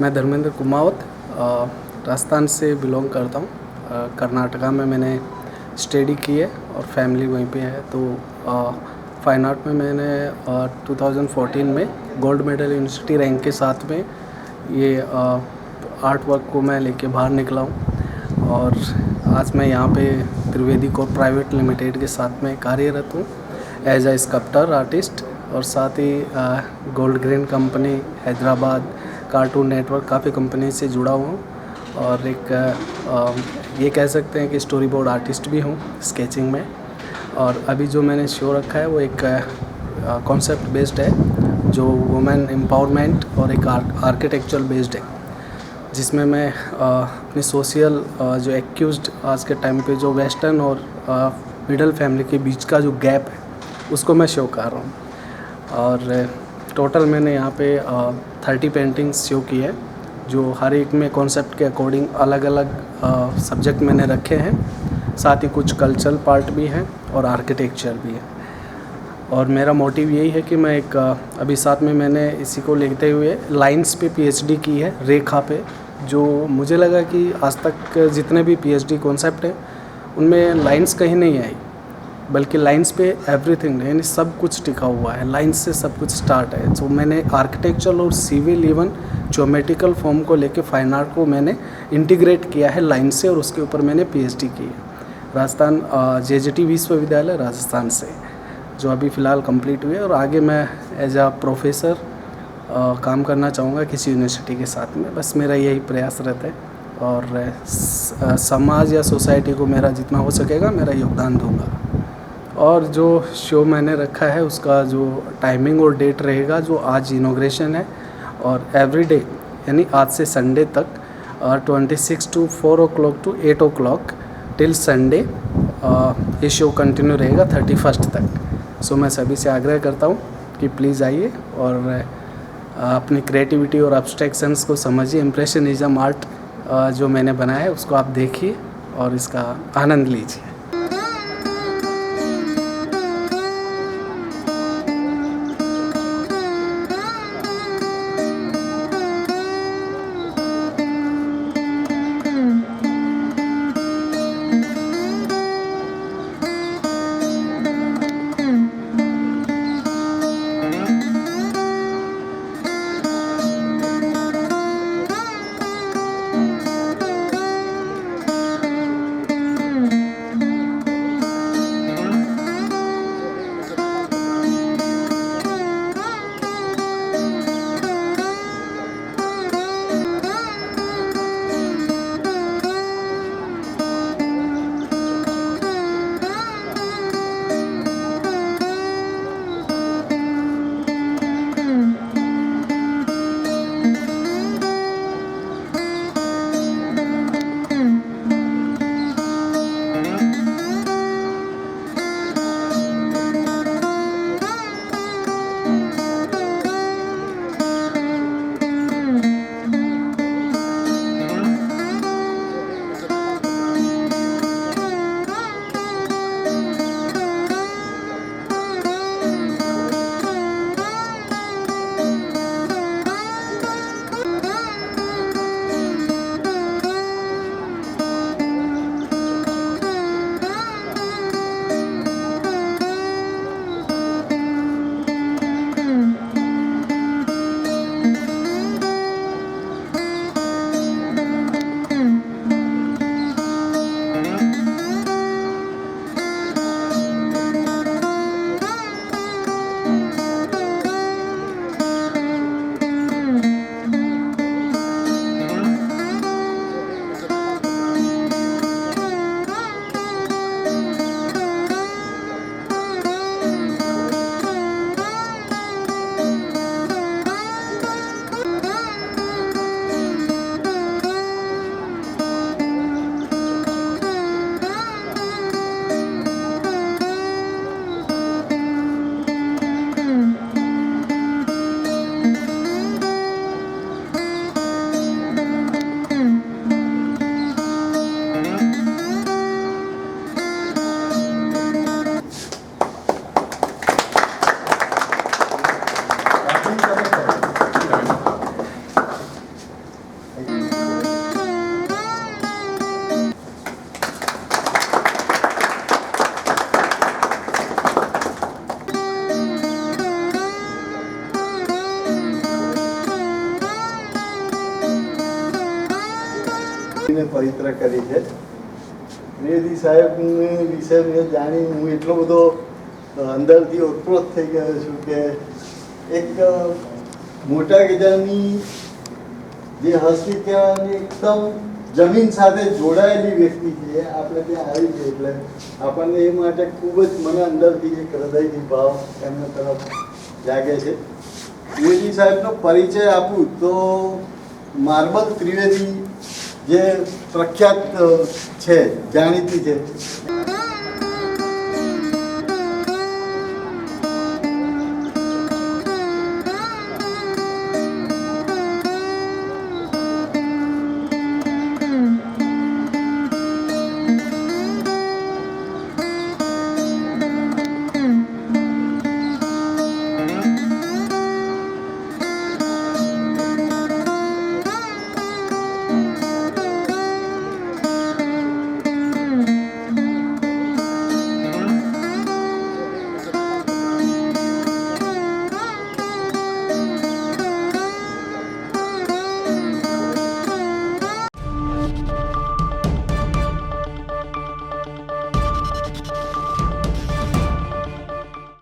मैं धर्मेंद्र कुमावत राजस्थान से बिलोंग करता हूँ। कर्नाटका में मैंने स्टडी की है और फैमिली वहीं पे है। तो फाइन आर्ट में मैंने 2014 में गोल्ड मेडल यूनिवर्सिटी रैंक के साथ में ये आर्ट वर्क को मैं लेके बाहर निकला हूँ और आज मैं यहाँ पे त्रिवेदी को प्राइवेट लिमिटेड के साथ में कार्यरत हूँ एज ए स्कल्पटर आर्टिस्ट। और साथ ही gold grain company Hyderabad, cartoon network, काफ़ी कंपनी से जुड़ा हुआ हूँ और ये कह सकते हैं कि स्टोरी बोर्ड आर्टिस्ट भी हूँ स्केचिंग में। और अभी जो मैंने शो रखा है वो एक कॉन्सेप्ट बेस्ड है जो वुमेन एम्पावरमेंट और एक आर्किटेक्चरल बेस्ड है, जिसमें मैं अपनी सोशल जो एक्यूज्ड आज के टाइम पे जो वेस्टर्न और मिडल फैमिली के बीच का जो गैप है उसको मैं शो कर रहा हूँ। और टोटल मैंने यहाँ पे 30 पेंटिंग्स शो की है जो हर एक में कॉन्सेप्ट के अकॉर्डिंग अलग अलग सब्जेक्ट मैंने रखे हैं। साथ ही कुछ कल्चरल पार्ट भी हैं और आर्किटेक्चर भी है। और मेरा मोटिव यही है कि मैं एक अभी साथ में मैंने इसी को लेते हुए लाइंस पे पीएचडी की है, रेखा पे, जो मुझे लगा कि आज तक जितने भी पीएचडी कॉन्सेप्ट हैं उनमें लाइंस कहीं नहीं आई, बल्कि लाइंस पे एवरीथिंग यानी सब कुछ टिका हुआ है। लाइंस से सब कुछ स्टार्ट है। तो मैंने आर्किटेक्चरल और सिविल इवन ज्योमेट्रिकल फॉर्म को लेके फाइन आर्ट को मैंने इंटीग्रेट किया है लाइन से, और उसके ऊपर मैंने पीएचडी की है राजस्थान जेजेटी विश्वविद्यालय राजस्थान से, जो अभी फ़िलहाल कंप्लीट हुई है। और आगे मैं एज आ प्रोफेसर काम करना चाहूँगा किसी यूनिवर्सिटी के साथ में। बस मेरा यही प्रयास रहता है और समाज या सोसाइटी को मेरा जितना हो सकेगा मेरा योगदान दूँगा। और जो शो मैंने रखा है उसका जो टाइमिंग और डेट रहेगा, जो आज इनॉग्रेशन है और एवरी डे यानी आज से संडे तक 26 to 4 o'clock to 8 o'clock till Sunday ये शो कंटिन्यू रहेगा 31st तक। सो मैं सभी से आग्रह करता हूँ कि प्लीज़ आइए और अपनी क्रिएटिविटी और एब्स्ट्रैक्शंस को समझिए। इम्प्रेशनिज्म आर्ट जो मैंने बनाया है उसको आप देखिए और इसका आनंद लीजिए। પવિત્ર કરી છે. ત્રિવેદી સાહેબને વિશે મેં જાણી હું એટલો બધો અંદરથી ઓતપ્રોત થઈ ગયો છું કે એક મોટા ગજાની જે હસ્તી કહેવાની એકદમ જમીન સાથે જોડાયેલી વ્યક્તિ છે આપણે ત્યાં આવી છે એટલે આપણને એ માટે ખૂબ જ મને અંદરથી એક હૃદયથી ભાવ એમના તરફ જાગે છે. ત્રિવેદી સાહેબનો પરિચય આપું તો માર્બલ ત્રિવેદી જે પ્રખ્યાત છે, જાણીતી છે,